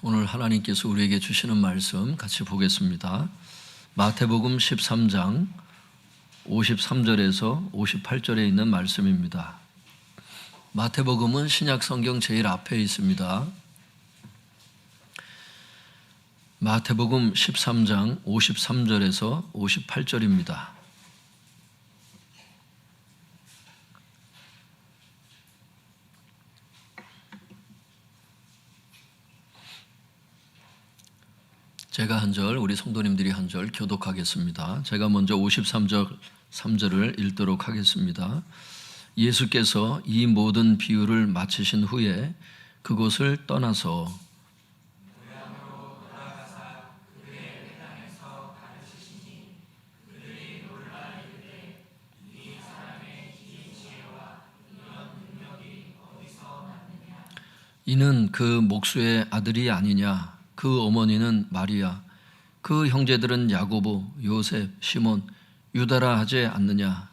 오늘 하나님께서 우리에게 주시는 말씀 같이 보겠습니다. 마태복음 13장 53절에서 58절에 있는 말씀입니다. 마태복음은 신약 성경 제일 앞에 있습니다. 마태복음 13장 53절에서 58절입니다. 제가 한 절, 우리 성도님들이 한 절 교독하겠습니다. 제가 먼저 53절 3절을 읽도록 하겠습니다. 예수께서 이 모든 비유를 마치신 후에 그곳을 떠나서 이는 그 목수의 아들이 아니냐? 그 어머니는 마리아, 그 형제들은 야고보, 요셉, 시몬, 유다라 하지 않느냐?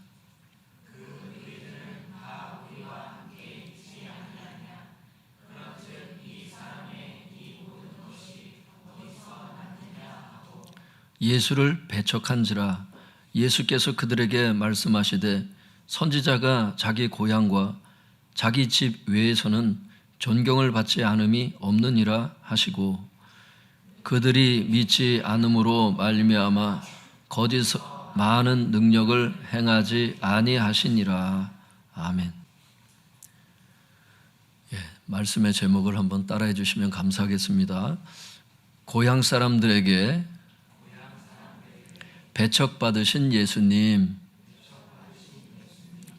예수를 배척한지라. 예수께서 그들에게 말씀하시되 선지자가 자기 고향과 자기 집 외에서는 존경을 받지 않음이 없느니라 하시고, 그들이 믿지 않음으로 말미암아 거짓 많은 능력을 행하지 아니하시니라. 아멘. 말씀의 제목을 한번 따라해 주시면 감사하겠습니다. 고향 사람들에게 배척받으신 예수님.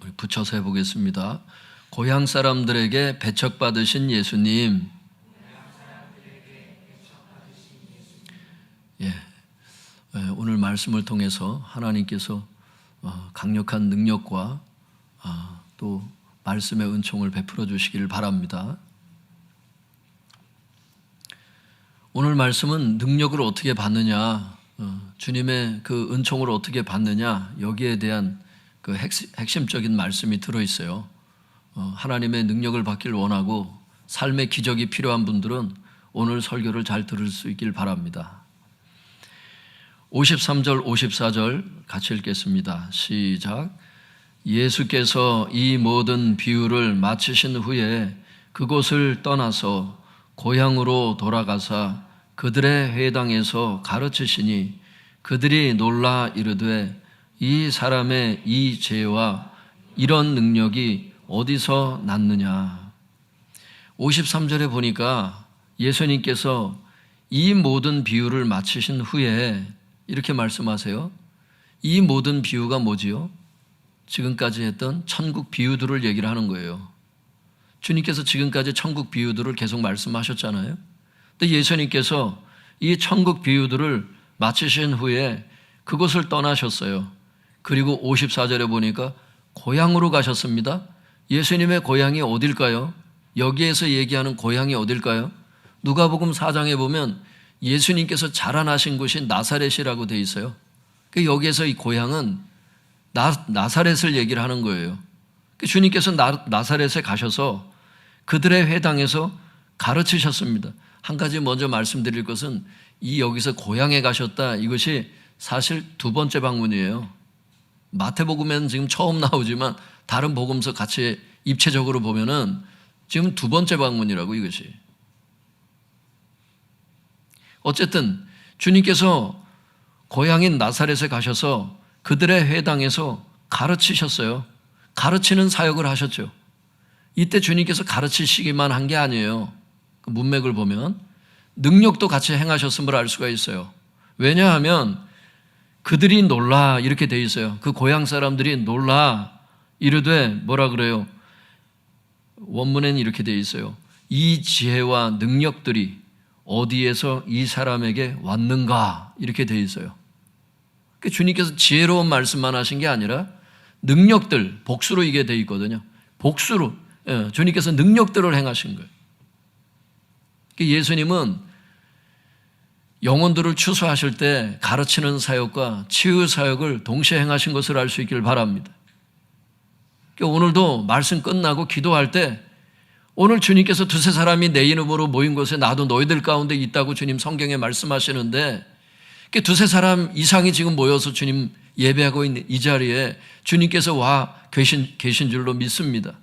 우리 붙여서 해보겠습니다. 고향 사람들에게 배척받으신 예수님. 오늘 말씀을 통해서 하나님께서 강력한 능력과 또 말씀의 은총을 베풀어 주시기를 바랍니다. 오늘 말씀은 능력을 어떻게 받느냐, 주님의 그 은총을 어떻게 받느냐, 여기에 대한 그 핵심적인 말씀이 들어있어요. 하나님의 능력을 받기를 원하고 삶의 기적이 필요한 분들은 오늘 설교를 잘 들을 수 있길 바랍니다. 53절, 54절 같이 읽겠습니다. 시작. 예수께서 이 모든 비유를 마치신 후에 그곳을 떠나서 고향으로 돌아가사 그들의 회당에서 가르치시니 그들이 놀라 이르되 이 사람의 이 죄와 이런 능력이 어디서 났느냐. 53절에 보니까 예수님께서 이 모든 비유를 마치신 후에 이렇게 말씀하세요. 이 모든 비유가 뭐지요? 지금까지 했던 천국 비유들을 얘기를 하는 거예요. 주님께서 지금까지 천국 비유들을 계속 말씀하셨잖아요. 근데 예수님께서 이 천국 비유들을 마치신 후에 그곳을 떠나셨어요. 그리고 54절에 보니까 고향으로 가셨습니다. 예수님의 고향이 어딜까요? 여기에서 얘기하는 고향이 어딜까요? 누가복음 4장에 보면 예수님께서 자라나신 곳이 나사렛이라고 되어 있어요. 여기에서 이 고향은 나사렛을 얘기를 하는 거예요. 주님께서 나사렛에 가셔서 그들의 회당에서 가르치셨습니다. 한 가지 먼저 말씀드릴 것은 이 여기서 고향에 가셨다, 이것이 사실 두 번째 방문이에요. 마태복음에는 지금 처음 나오지만 다른 복음서 같이 입체적으로 보면은 지금 두 번째 방문이라고, 이것이. 어쨌든 주님께서 고향인 나사렛에 가셔서 그들의 회당에서 가르치셨어요. 가르치는 사역을 하셨죠. 이때 주님께서 가르치시기만 한 게 아니에요. 그 문맥을 보면 능력도 같이 행하셨음을 알 수가 있어요. 왜냐하면 그들이 놀라 이렇게 돼 있어요. 그 고향 사람들이 놀라 이르되 뭐라 그래요? 원문에는 이렇게 돼 있어요. 이 지혜와 능력들이 어디에서 이 사람에게 왔는가, 이렇게 돼 있어요. 주님께서 지혜로운 말씀만 하신 게 아니라 능력들, 복수로 이게 돼 있거든요. 복수로 주님께서 능력들을 행하신 거예요. 예수님은 영혼들을 추수하실 때 가르치는 사역과 치유 사역을 동시에 행하신 것을 알 수 있기를 바랍니다. 오늘도 말씀 끝나고 기도할 때 오늘 주님께서 두세 사람이 내 이름으로 모인 곳에 나도 너희들 가운데 있다고 주님 성경에 말씀하시는데, 두세 사람 이상이 지금 모여서 주님 예배하고 있는 이 자리에 주님께서 와 계신 줄로 믿습니다.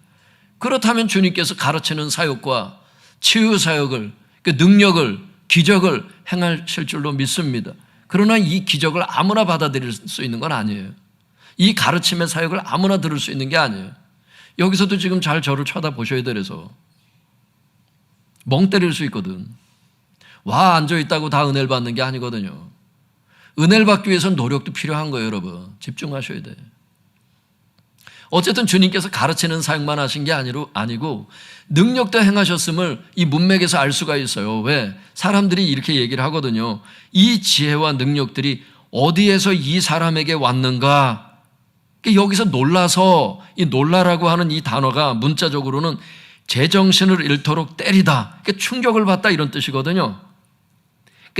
그렇다면 주님께서 가르치는 사역과 치유 사역을, 그 능력을, 기적을 행하실 줄로 믿습니다. 그러나 이 기적을 아무나 받아들일 수 있는 건 아니에요. 이 가르침의 사역을 아무나 들을 수 있는 게 아니에요. 여기서도 지금 잘 저를 쳐다보셔야 돼서 멍 때릴 수 있거든. 와 앉아있다고 다 은혜를 받는 게 아니거든요. 은혜를 받기 위해서는 노력도 필요한 거예요. 여러분 집중하셔야 돼요. 어쨌든 주님께서 가르치는 사역만 하신 게 아니고 능력도 행하셨음을 이 문맥에서 알 수가 있어요. 왜? 사람들이 이렇게 얘기를 하거든요. 이 지혜와 능력들이 어디에서 이 사람에게 왔는가? 여기서 놀라서, 이 놀라라고 하는 이 단어가 문자적으로는 제정신을 잃도록 때리다, 충격을 받다 이런 뜻이거든요.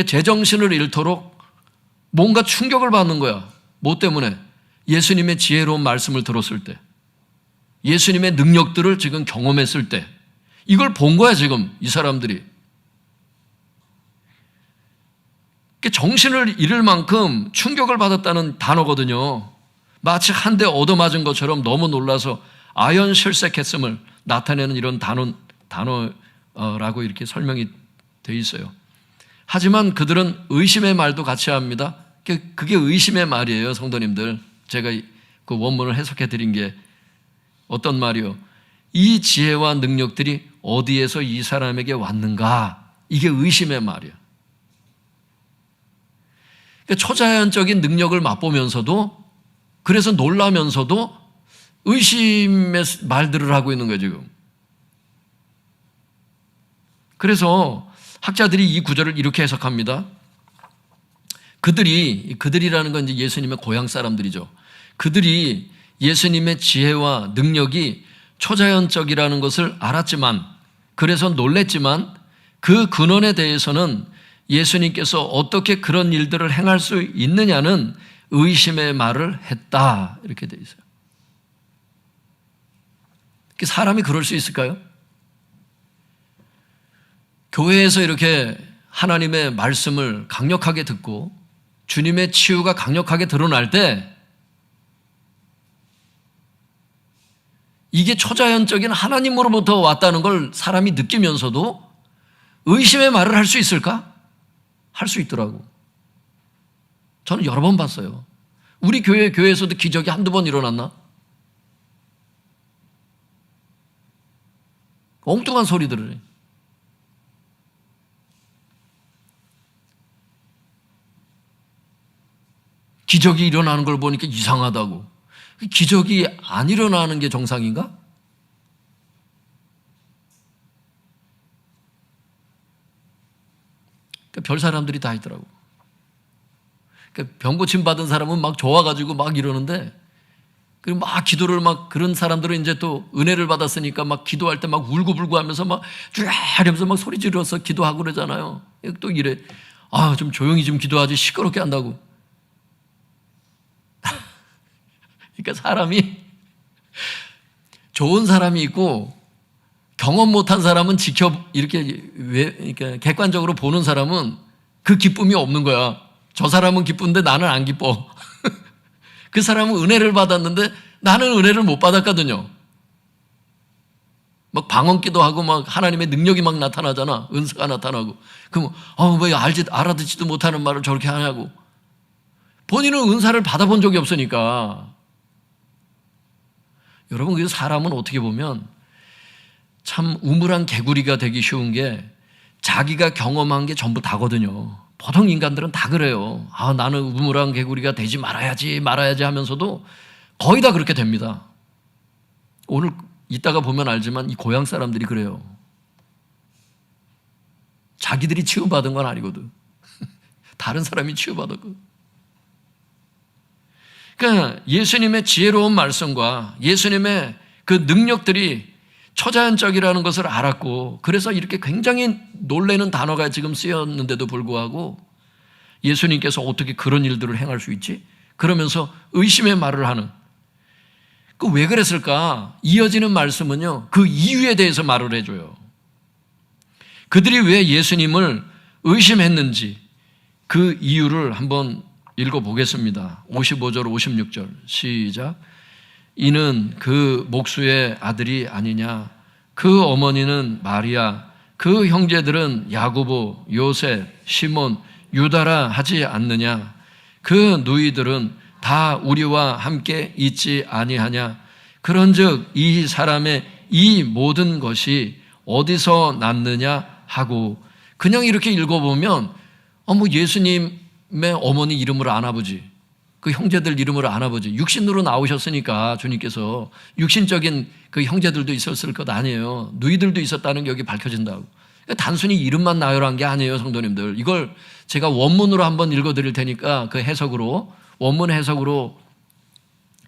제정신을 잃도록 뭔가 충격을 받는 거야. 뭐 때문에? 예수님의 지혜로운 말씀을 들었을 때, 예수님의 능력들을 지금 경험했을 때, 이걸 본 거야 지금 이 사람들이. 정신을 잃을 만큼 충격을 받았다는 단어거든요. 마치 한 대 얻어맞은 것처럼 너무 놀라서 아연실색했음을 나타내는 이런 단어라고 이렇게 설명이 되어 있어요. 하지만 그들은 의심의 말도 같이 합니다. 그게 의심의 말이에요, 성도님들. 제가 그 원문을 해석해 드린 게 어떤 말이요? 이 지혜와 능력들이 어디에서 이 사람에게 왔는가? 이게 의심의 말이야. 초자연적인 능력을 맛보면서도, 그래서 놀라면서도 의심의 말들을 하고 있는 거예요, 지금. 그래서 학자들이 이 구절을 이렇게 해석합니다. 그들이라는 건 이제 예수님의 고향 사람들이죠. 그들이 예수님의 지혜와 능력이 초자연적이라는 것을 알았지만, 그래서 놀랬지만, 그 근원에 대해서는 예수님께서 어떻게 그런 일들을 행할 수 있느냐는 의심의 말을 했다, 이렇게 돼 있어요. 사람이 그럴 수 있을까요? 교회에서 이렇게 하나님의 말씀을 강력하게 듣고 주님의 치유가 강력하게 드러날 때, 이게 초자연적인 하나님으로부터 왔다는 걸 사람이 느끼면서도 의심의 말을 할 수 있을까? 할 수 있더라고. 저는 여러 번 봤어요. 우리 교회에서도 기적이 한두 번 일어났나? 엉뚱한 소리들을 해. 기적이 일어나는 걸 보니까 이상하다고. 기적이 안 일어나는 게 정상인가? 별 사람들이 다 있더라고. 병 고침 받은 사람은 막 좋아가지고 막 이러는데, 그리고 막 기도를 막, 그런 사람들은 이제 또 은혜를 받았으니까 막 기도할 때 막 울고불고 하면서 막 쫙 하면서 막 소리 지르면서 기도하고 그러잖아요. 또 이래. 좀 조용히 좀 기도하지 시끄럽게 한다고. 그러니까 사람이, 좋은 사람이 있고 경험 못한 사람은 그러니까 객관적으로 보는 사람은 그 기쁨이 없는 거야. 저 사람은 기쁜데 나는 안 기뻐. 그 사람은 은혜를 받았는데 나는 은혜를 못 받았거든요. 막 방언기도 하고 막 하나님의 능력이 막 나타나잖아. 은사가 나타나고. 그럼 왜 알아듣지도 못하는 말을 저렇게 하냐고. 본인은 은사를 받아본 적이 없으니까. 여러분, 그 사람은 어떻게 보면 참 우물한 개구리가 되기 쉬운 게, 자기가 경험한 게 전부 다거든요. 보통 인간들은 다 그래요. 나는 우물한 개구리가 되지 말아야지 하면서도 거의 다 그렇게 됩니다. 오늘 이따가 보면 알지만 이 고향 사람들이 그래요. 자기들이 치유받은 건 아니거든. 다른 사람이 치유받았거든. 그러니까 예수님의 지혜로운 말씀과 예수님의 그 능력들이 초자연적이라는 것을 알았고, 그래서 이렇게 굉장히 놀라는 단어가 지금 쓰였는데도 불구하고 예수님께서 어떻게 그런 일들을 행할 수 있지? 그러면서 의심의 말을 하는, 그 왜 그랬을까? 이어지는 말씀은요, 그 이유에 대해서 말을 해줘요. 그들이 왜 예수님을 의심했는지 그 이유를 한번 읽어보겠습니다. 55절, 56절 시작. 이는 그 목수의 아들이 아니냐? 그 어머니는 마리아, 그 형제들은 야고보, 요셉, 시몬, 유다라 하지 않느냐? 그 누이들은 다 우리와 함께 있지 아니하냐? 그런즉 이 사람의 이 모든 것이 어디서 났느냐 하고, 그냥 이렇게 읽어보면 예수님의 어머니 이름을 아나 보지, 그 형제들 이름을 아나 보지. 육신으로 나오셨으니까 주님께서 육신적인 그 형제들도 있었을 것 아니에요. 누이들도 있었다는 게 여기 밝혀진다고. 단순히 이름만 나열한 게 아니에요, 성도님들. 이걸 제가 원문으로 한번 읽어드릴 테니까 그 해석으로, 원문 해석으로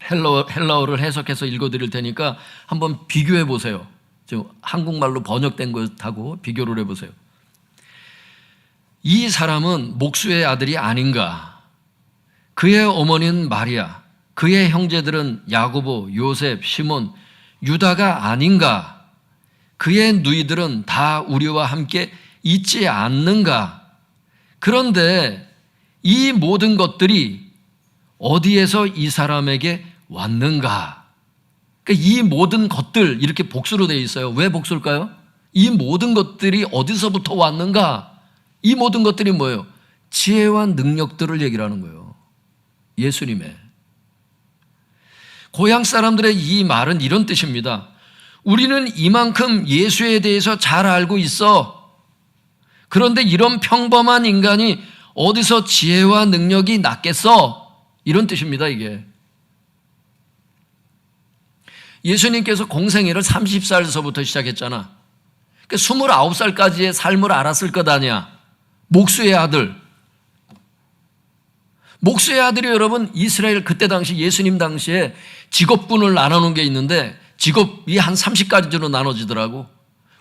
헬라어를 해석해서 읽어드릴 테니까 한번 비교해 보세요. 지금 한국말로 번역된 것하고 비교를 해보세요. 이 사람은 목수의 아들이 아닌가? 그의 어머니는 마리아, 그의 형제들은 야고보, 요셉, 시몬, 유다가 아닌가? 그의 누이들은 다 우리와 함께 있지 않는가? 그런데 이 모든 것들이 어디에서 이 사람에게 왔는가? 그러니까 이 모든 것들, 이렇게 복수로 되어 있어요. 왜 복수일까요? 이 모든 것들이 어디서부터 왔는가? 이 모든 것들이 뭐예요? 지혜와 능력들을 얘기를 하는 거예요. 예수님의. 고향 사람들의 이 말은 이런 뜻입니다. 우리는 이만큼 예수에 대해서 잘 알고 있어. 그런데 이런 평범한 인간이 어디서 지혜와 능력이 났겠어? 이런 뜻입니다, 이게. 예수님께서 공생애를 30살서부터 시작했잖아. 그러니까 29살까지의 삶을 알았을 것 아니야. 목수의 아들. 목수의 아들이 여러분, 이스라엘 그때 당시 예수님 당시에 직업군을 나눠놓은 게 있는데 직업이 한 30가지로 나눠지더라고.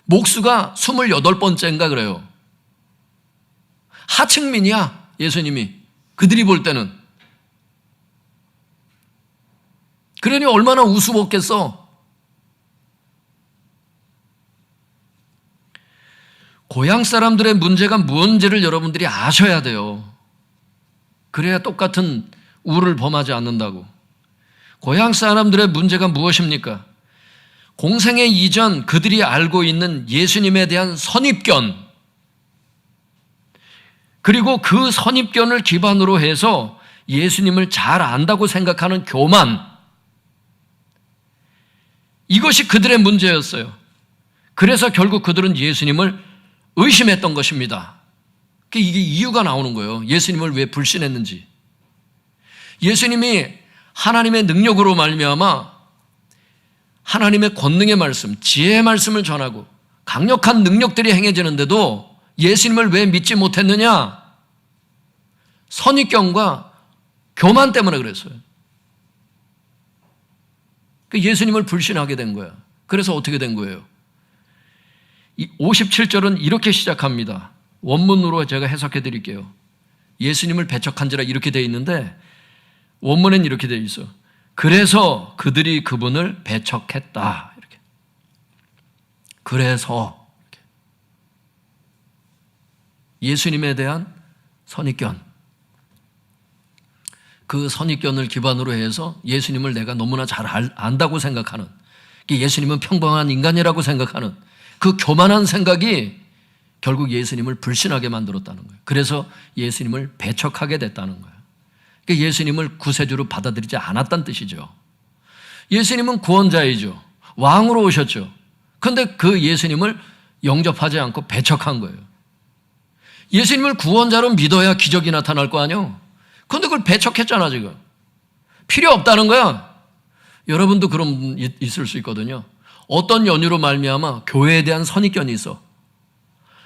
목수가 28번째인가 그래요. 하층민이야, 예수님이. 그들이 볼 때는. 그러니 얼마나 우스웠겠어. 고향 사람들의 문제가 무언지를 여러분들이 아셔야 돼요. 그래야 똑같은 우를 범하지 않는다고. 고향 사람들의 문제가 무엇입니까? 공생애 이전 그들이 알고 있는 예수님에 대한 선입견, 그리고 그 선입견을 기반으로 해서 예수님을 잘 안다고 생각하는 교만, 이것이 그들의 문제였어요. 그래서 결국 그들은 예수님을 의심했던 것입니다. 이게 이유가 나오는 거예요. 예수님을 왜 불신했는지. 예수님이 하나님의 능력으로 말미암아 하나님의 권능의 말씀, 지혜의 말씀을 전하고 강력한 능력들이 행해지는데도 예수님을 왜 믿지 못했느냐? 선입견과 교만 때문에 그랬어요. 예수님을 불신하게 된 거야. 그래서 어떻게 된 거예요? 57절은 이렇게 시작합니다. 원문으로 제가 해석해 드릴게요. 예수님을 배척한지라 이렇게 되어 있는데 원문엔 이렇게 되어 있어. 그래서 그들이 그분을 배척했다. 이렇게. 그래서 이렇게. 예수님에 대한 선입견. 그 선입견을 기반으로 해서 예수님을 내가 너무나 잘 안다고 생각하는, 예수님은 평범한 인간이라고 생각하는 그 교만한 생각이 결국 예수님을 불신하게 만들었다는 거예요. 그래서 예수님을 배척하게 됐다는 거예요. 그러니까 예수님을 구세주로 받아들이지 않았다는 뜻이죠. 예수님은 구원자이죠. 왕으로 오셨죠. 그런데 그 예수님을 영접하지 않고 배척한 거예요. 예수님을 구원자로 믿어야 기적이 나타날 거 아니에요. 그런데 그걸 배척했잖아, 지금. 필요 없다는 거야. 여러분도 그럼 있을 수 있거든요. 어떤 연유로 말미암아 교회에 대한 선입견이 있어.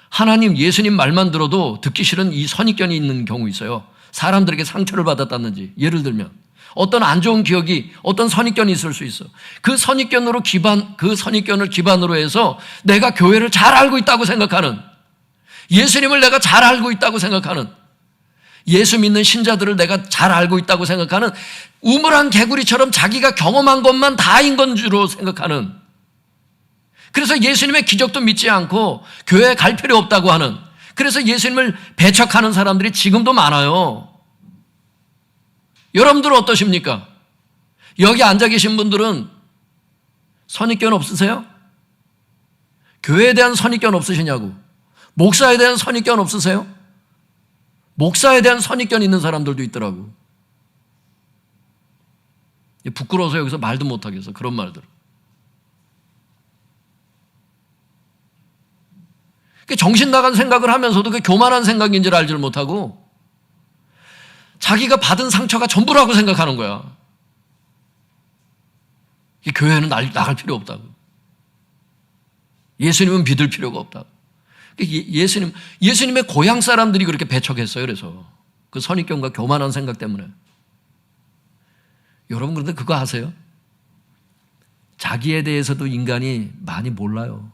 하나님, 예수님 말만 들어도 듣기 싫은 이 선입견이 있는 경우 있어요. 사람들에게 상처를 받았다든지, 예를 들면 어떤 안 좋은 기억이, 어떤 선입견이 있을 수 있어. 그 선입견을 기반으로 해서 내가 교회를 잘 알고 있다고 생각하는, 예수님을 내가 잘 알고 있다고 생각하는, 예수 믿는 신자들을 내가 잘 알고 있다고 생각하는 우물한 개구리처럼 자기가 경험한 것만 다인 건 줄로 생각하는, 그래서 예수님의 기적도 믿지 않고 교회에 갈 필요 없다고 하는, 그래서 예수님을 배척하는 사람들이 지금도 많아요. 여러분들은 어떠십니까? 여기 앉아 계신 분들은 선입견 없으세요? 교회에 대한 선입견 없으시냐고. 목사에 대한 선입견 없으세요? 목사에 대한 선입견 있는 사람들도 있더라고. 부끄러워서 여기서 말도 못하겠어, 그런 말들. 정신 나간 생각을 하면서도 그게 교만한 생각인지를 알지를 못하고 자기가 받은 상처가 전부라고 생각하는 거야. 교회는 나갈 필요 없다고. 예수님은 믿을 필요가 없다고. 예수님의 고향 사람들이 그렇게 배척했어요. 그래서 그 선입견과 교만한 생각 때문에. 여러분, 그런데 그거 아세요? 자기에 대해서도 인간이 많이 몰라요.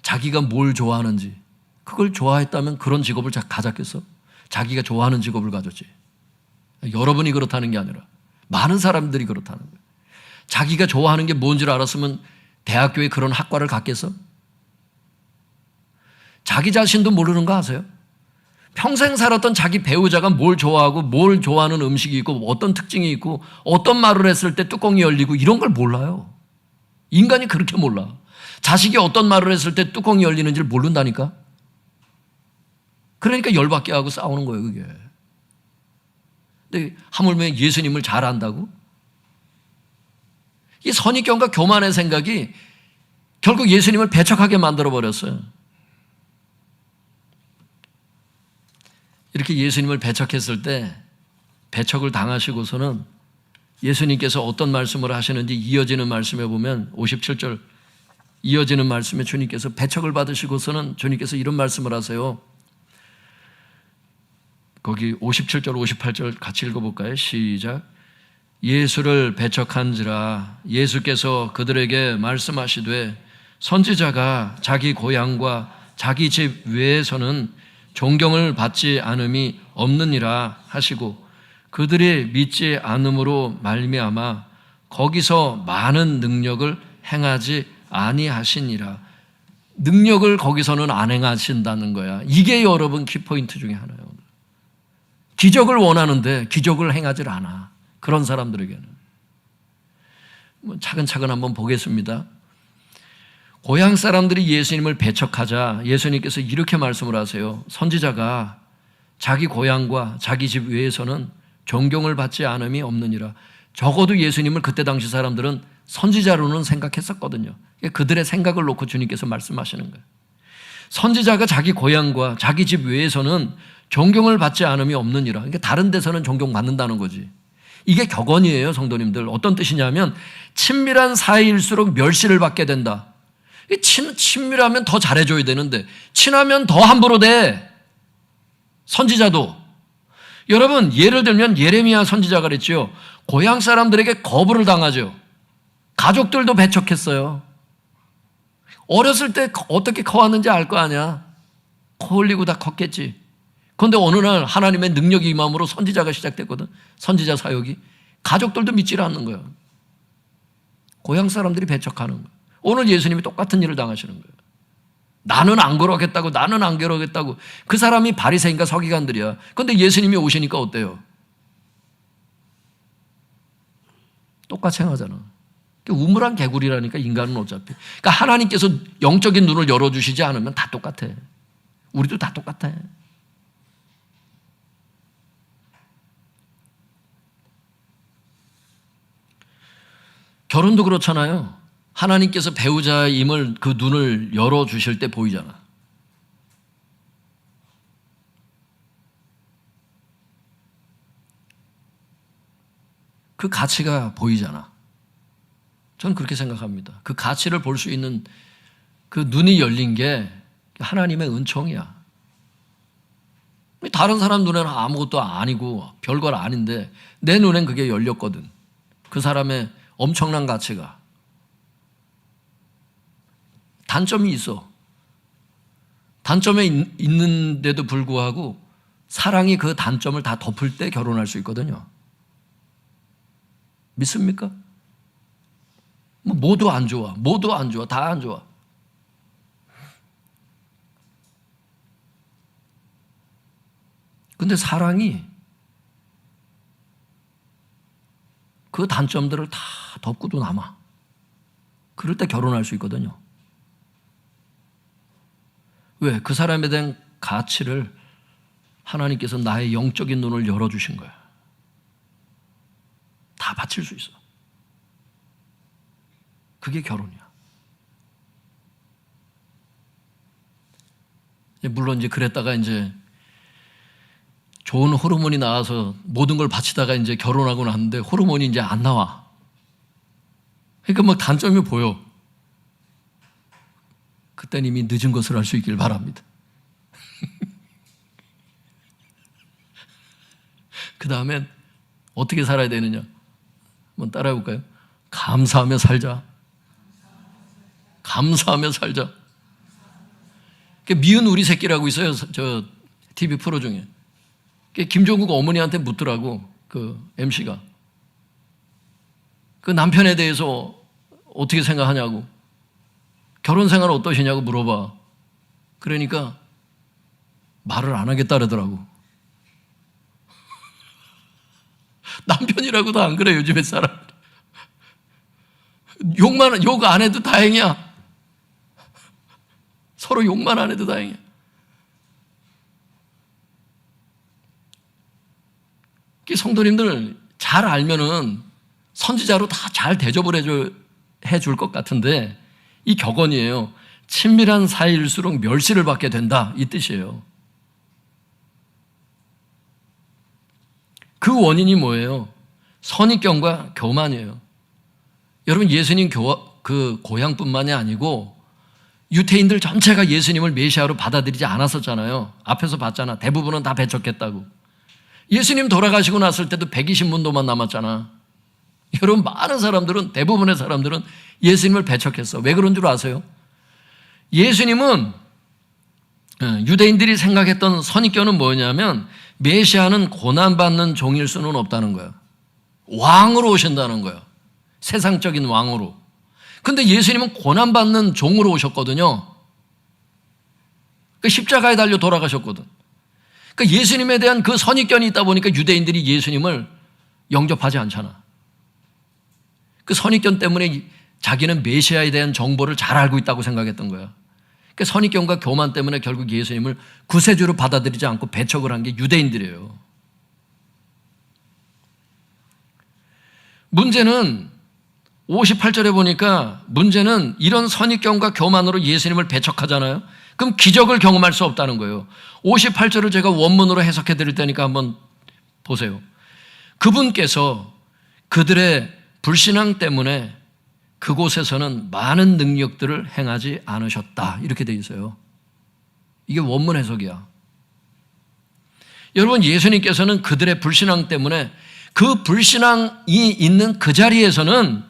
자기가 뭘 좋아하는지, 그걸 좋아했다면 그런 직업을 가졌겠어? 자기가 좋아하는 직업을 가졌지. 여러분이 그렇다는 게 아니라 많은 사람들이 그렇다는 거예요. 자기가 좋아하는 게 뭔지를 알았으면 대학교에 그런 학과를 갔겠어? 자기 자신도 모르는 거 아세요? 평생 살았던 자기 배우자가 뭘 좋아하고 뭘 좋아하는 음식이 있고 어떤 특징이 있고 어떤 말을 했을 때 뚜껑이 열리고 이런 걸 몰라요. 인간이 그렇게 몰라. 자식이 어떤 말을 했을 때 뚜껑이 열리는지를 모른다니까. 그러니까 열받게 하고 싸우는 거예요, 그게. 근데 하물며 예수님을 잘 안다고? 이 선입견과 교만의 생각이 결국 예수님을 배척하게 만들어버렸어요. 이렇게 예수님을 배척했을 때 배척을 당하시고서는 예수님께서 어떤 말씀을 하시는지 이어지는 말씀에 보면 57절 이어지는 말씀에 주님께서 배척을 받으시고서는 주님께서 이런 말씀을 하세요. 거기 57절 58절 같이 읽어볼까요? 시작. 예수를 배척한지라 예수께서 그들에게 말씀하시되 선지자가 자기 고향과 자기 집 외에서는 존경을 받지 않음이 없느니라 하시고 그들이 믿지 않음으로 말미암아 거기서 많은 능력을 행하지 아니하시니라. 능력을 거기서는 안 행하신다는 거야. 이게 여러분 키포인트 중에 하나예요. 기적을 원하는데 기적을 행하지 않아. 그런 사람들에게는. 차근차근 한번 보겠습니다. 고향 사람들이 예수님을 배척하자 예수님께서 이렇게 말씀을 하세요. 선지자가 자기 고향과 자기 집 외에서는 존경을 받지 않음이 없느니라. 적어도 예수님을 그때 당시 사람들은 선지자로는 생각했었거든요. 그들의 생각을 놓고 주님께서 말씀하시는 거예요. 선지자가 자기 고향과 자기 집 외에서는 존경을 받지 않음이 없느니라. 그러니까 다른 데서는 존경받는다는 거지. 이게 격언이에요, 성도님들. 어떤 뜻이냐면 친밀한 사이일수록 멸시를 받게 된다. 친밀하면 더 잘해줘야 되는데 친하면 더 함부로 돼. 선지자도. 여러분, 예를 들면 예레미야 선지자가 그랬죠. 고향 사람들에게 거부를 당하죠. 가족들도 배척했어요. 어렸을 때 어떻게 커왔는지 알 거 아니야. 코 흘리고 다 컸겠지. 그런데 어느 날 하나님의 능력이 임함으로 선지자가 시작됐거든. 선지자 사역이. 가족들도 믿지를 않는 거예요. 고향 사람들이 배척하는 거예요. 오늘 예수님이 똑같은 일을 당하시는 거예요. 나는 안 그러겠다고, 나는 안 그러겠다고. 그 사람이 바리새인과 서기관들이야. 그런데 예수님이 오시니까 어때요? 똑같이 행하잖아. 우물한 개구리라니까, 인간은 어차피. 그러니까 하나님께서 영적인 눈을 열어주시지 않으면 다 똑같아. 우리도 다 똑같아. 결혼도 그렇잖아요. 하나님께서 배우자임을 그 눈을 열어주실 때 보이잖아. 그 가치가 보이잖아. 저는 그렇게 생각합니다. 그 가치를 볼 수 있는 그 눈이 열린 게 하나님의 은총이야. 다른 사람 눈에는 아무것도 아니고 별걸 아닌데 내 눈엔 그게 열렸거든. 그 사람의 엄청난 가치가. 단점이 있어. 단점에 있는데도 불구하고 사랑이 그 단점을 다 덮을 때 결혼할 수 있거든요. 믿습니까? 뭐 모두 안 좋아, 모두 안 좋아, 다 안 좋아. 근데 사랑이 그 단점들을 다 덮고도 남아. 그럴 때 결혼할 수 있거든요. 왜? 그 사람에 대한 가치를 하나님께서 나의 영적인 눈을 열어주신 거야. 다 바칠 수 있어. 그게 결혼이야. 물론 이제 그랬다가 이제 좋은 호르몬이 나와서 모든 걸 바치다가 이제 결혼하고 났는데 호르몬이 이제 안 나와. 그러니까 막 단점이 보여. 그땐 이미 늦은 것을 알 수 있길 바랍니다. 그 다음엔 어떻게 살아야 되느냐? 한번 따라해 볼까요? 감사하며 살자. 감사하며 살자. 미운 우리 새끼라고 있어요. 저 TV 프로 중에. 김종국 어머니한테 묻더라고, 그 MC가. 그 남편에 대해서 어떻게 생각하냐고. 결혼 생활 어떠시냐고 물어봐. 그러니까 말을 안 하겠다 그러더라고. 남편이라고도 안 그래, 요즘에 사람. 욕 안 해도 다행이야. 서로 욕만 안 해도 다행이야. 성도님들 잘 알면은 선지자로 다 잘 대접을 해줄 것 같은데 이 격언이에요. 친밀한 사이일수록 멸시를 받게 된다, 이 뜻이에요. 그 원인이 뭐예요? 선입견과 교만이에요. 여러분, 예수님 그 고향뿐만이 아니고 유태인들 전체가 예수님을 메시아로 받아들이지 않았었잖아요. 앞에서 봤잖아. 대부분은 다 배척했다고. 예수님 돌아가시고 났을 때도 120문도만 남았잖아. 여러분, 많은 사람들은, 대부분의 사람들은 예수님을 배척했어. 왜 그런 줄 아세요? 예수님은, 유대인들이 생각했던 선입견은 뭐냐면 메시아는 고난받는 종일 수는 없다는 거예요. 왕으로 오신다는 거예요. 세상적인 왕으로. 근데 예수님은 고난받는 종으로 오셨거든요. 그 십자가에 달려 돌아가셨거든. 그러니까 예수님에 대한 그 선입견이 있다 보니까 유대인들이 예수님을 영접하지 않잖아. 그 선입견 때문에 자기는 메시아에 대한 정보를 잘 알고 있다고 생각했던 거야. 그러니까 선입견과 교만 때문에 결국 예수님을 구세주로 받아들이지 않고 배척을 한 게 유대인들이에요. 문제는 58절에 보니까 문제는 이런 선입견과 교만으로 예수님을 배척하잖아요. 그럼 기적을 경험할 수 없다는 거예요. 58절을 제가 원문으로 해석해 드릴 테니까 한번 보세요. 그분께서 그들의 불신앙 때문에 그곳에서는 많은 능력들을 행하지 않으셨다, 이렇게 돼 있어요. 이게 원문 해석이야. 여러분, 예수님께서는 그들의 불신앙 때문에 그 불신앙이 있는 그 자리에서는,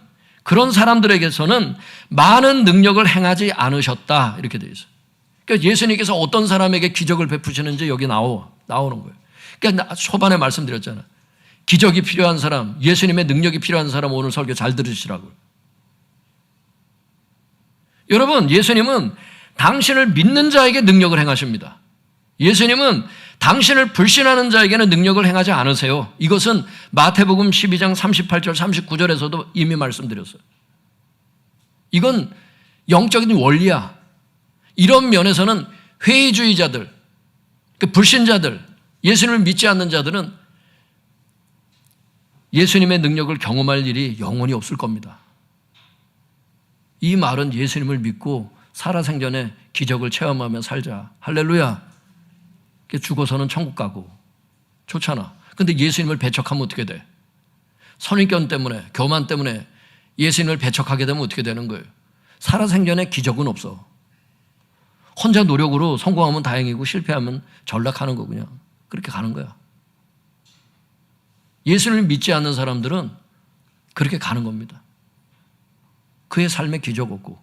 그런 사람들에게서는 많은 능력을 행하지 않으셨다, 이렇게 돼 있어요. 그러니까 예수님께서 어떤 사람에게 기적을 베푸시는지 여기 나오는 거예요. 그러니까 초반에 말씀드렸잖아요. 기적이 필요한 사람, 예수님의 능력이 필요한 사람 오늘 설교 잘 들으시라고요. 여러분, 예수님은 당신을 믿는 자에게 능력을 행하십니다. 예수님은 당신을 불신하는 자에게는 능력을 행하지 않으세요. 이것은 마태복음 12장 38절 39절에서도 이미 말씀드렸어요. 이건 영적인 원리야. 이런 면에서는 회의주의자들, 불신자들, 예수님을 믿지 않는 자들은 예수님의 능력을 경험할 일이 영원히 없을 겁니다. 이 말은 예수님을 믿고 살아생전에 기적을 체험하며 살자. 할렐루야. 죽어서는 천국 가고 좋잖아. 근데 예수님을 배척하면 어떻게 돼? 선입견 때문에, 교만 때문에 예수님을 배척하게 되면 어떻게 되는 거예요? 살아생전에 기적은 없어. 혼자 노력으로 성공하면 다행이고 실패하면 전락하는 거, 그냥 그렇게 가는 거야. 예수님을 믿지 않는 사람들은 그렇게 가는 겁니다. 그의 삶에 기적 없고,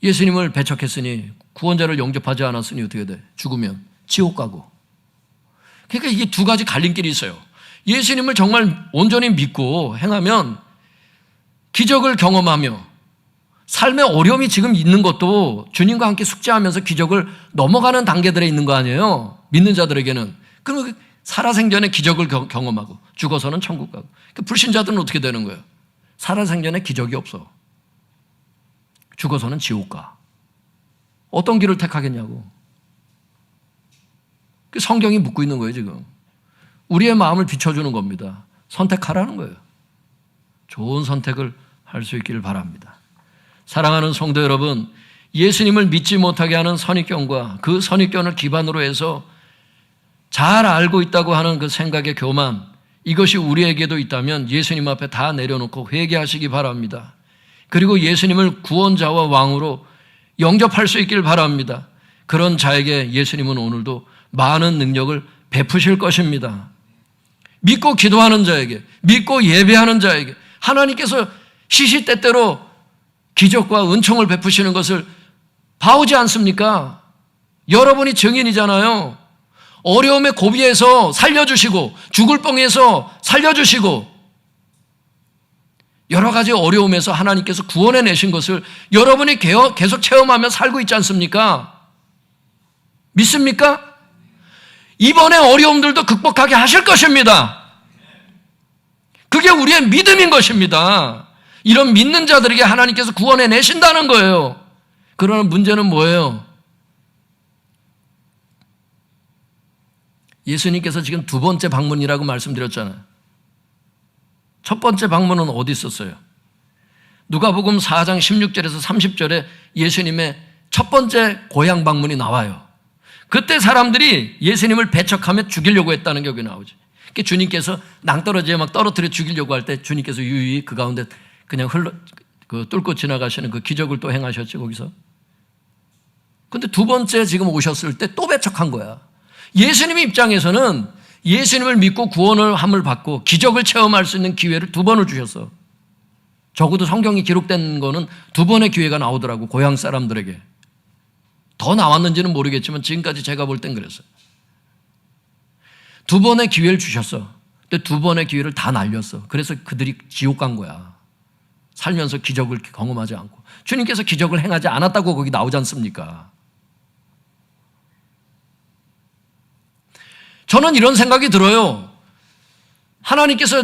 예수님을 배척했으니, 구원자를 영접하지 않았으니 어떻게 돼? 죽으면 지옥 가고. 그러니까 이게 두 가지 갈림길이 있어요. 예수님을 정말 온전히 믿고 행하면 기적을 경험하며 삶의 어려움이 지금 있는 것도 주님과 함께 숙제하면서 기적을 넘어가는 단계들에 있는 거 아니에요. 믿는 자들에게는. 그럼 살아생전에 기적을 경험하고 죽어서는 천국 가고. 불신자들은 어떻게 되는 거예요? 살아생전에 기적이 없어. 죽어서는 지옥 가. 어떤 길을 택하겠냐고. 성경이 묻고 있는 거예요, 지금. 우리의 마음을 비춰주는 겁니다. 선택하라는 거예요. 좋은 선택을 할 수 있기를 바랍니다. 사랑하는 성도 여러분, 예수님을 믿지 못하게 하는 선입견과 그 선입견을 기반으로 해서 잘 알고 있다고 하는 그 생각의 교만, 이것이 우리에게도 있다면 예수님 앞에 다 내려놓고 회개하시기 바랍니다. 그리고 예수님을 구원자와 왕으로 영접할 수 있길 바랍니다. 그런 자에게 예수님은 오늘도 많은 능력을 베푸실 것입니다. 믿고 기도하는 자에게, 믿고 예배하는 자에게 하나님께서 시시때때로 기적과 은총을 베푸시는 것을 봐오지 않습니까? 여러분이 증인이잖아요. 어려움의 고비에서 살려주시고 죽을 뻥에서 살려주시고 여러 가지 어려움에서 하나님께서 구원해내신 것을 여러분이 계속 체험하며 살고 있지 않습니까? 믿습니까? 이번에 어려움들도 극복하게 하실 것입니다. 그게 우리의 믿음인 것입니다. 이런 믿는 자들에게 하나님께서 구원해내신다는 거예요. 그러나 문제는 뭐예요? 예수님께서 지금 두 번째 방문이라고 말씀드렸잖아요. 첫 번째 방문은 어디 있었어요? 누가복음 4장 16절에서 30절에 예수님의 첫 번째 고향 방문이 나와요. 그때 사람들이 예수님을 배척하며 죽이려고 했다는 게 여기 나오죠. 주님께서 낭떠러지에 막 떨어뜨려 죽이려고 할 때 주님께서 유유히 그 가운데 그냥 뚫고 지나가시는 그 기적을 또 행하셨죠, 거기서. 근데 두 번째 지금 오셨을 때 또 배척한 거야. 예수님 입장에서는 예수님을 믿고 구원을 함을 받고 기적을 체험할 수 있는 기회를 두 번을 주셨어. 적어도 성경이 기록된 거는 두 번의 기회가 나오더라고, 고향 사람들에게. 더 나왔는지는 모르겠지만 지금까지 제가 볼 땐 그랬어요. 두 번의 기회를 주셨어. 근데 두 번의 기회를 다 날렸어. 그래서 그들이 지옥 간 거야. 살면서 기적을 경험하지 않고. 주님께서 기적을 행하지 않았다고 거기 나오지 않습니까? 저는 이런 생각이 들어요. 하나님께서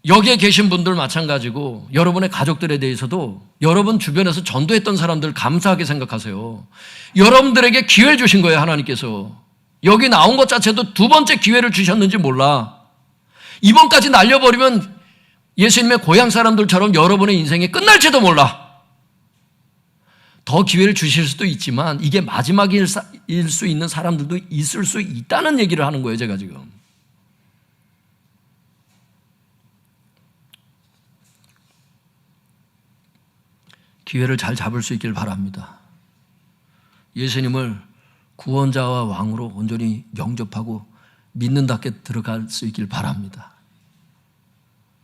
여기에 계신 분들 마찬가지고 여러분의 가족들에 대해서도 여러분 주변에서 전도했던 사람들 감사하게 생각하세요. 여러분들에게 기회를 주신 거예요, 하나님께서. 여기 나온 것 자체도 두 번째 기회를 주셨는지 몰라. 이번까지 날려버리면 예수님의 고향 사람들처럼 여러분의 인생이 끝날지도 몰라. 더 기회를 주실 수도 있지만 이게 마지막일 수 있는 사람들도 있을 수 있다는 얘기를 하는 거예요, 제가 지금. 기회를 잘 잡을 수 있길 바랍니다. 예수님을 구원자와 왕으로 온전히 영접하고 믿는답게 들어갈 수 있길 바랍니다.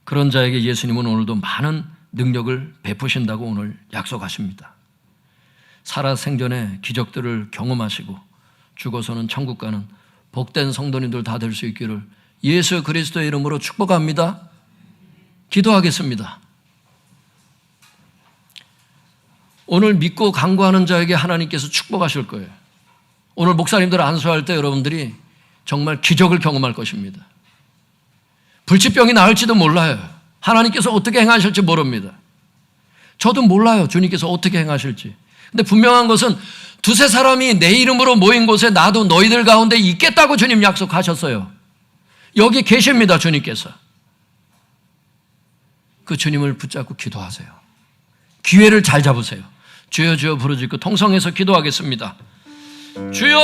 그런 자에게 예수님은 오늘도 많은 능력을 베푸신다고 오늘 약속하십니다. 살아생전에 기적들을 경험하시고 죽어서는 천국 가는 복된 성도님들 다 될 수 있기를 예수 그리스도의 이름으로 축복합니다. 기도하겠습니다. 오늘 믿고 간구하는 자에게 하나님께서 축복하실 거예요. 오늘 목사님들 안수할 때 여러분들이 정말 기적을 경험할 것입니다. 불치병이 나을지도 몰라요. 하나님께서 어떻게 행하실지 모릅니다. 저도 몰라요, 주님께서 어떻게 행하실지. 근데 분명한 것은 두세 사람이 내 이름으로 모인 곳에 나도 너희들 가운데 있겠다고 주님 약속하셨어요. 여기 계십니다, 주님께서. 그 주님을 붙잡고 기도하세요. 기회를 잘 잡으세요. 주여 주여 부르짖고 통성해서 기도하겠습니다. 주여.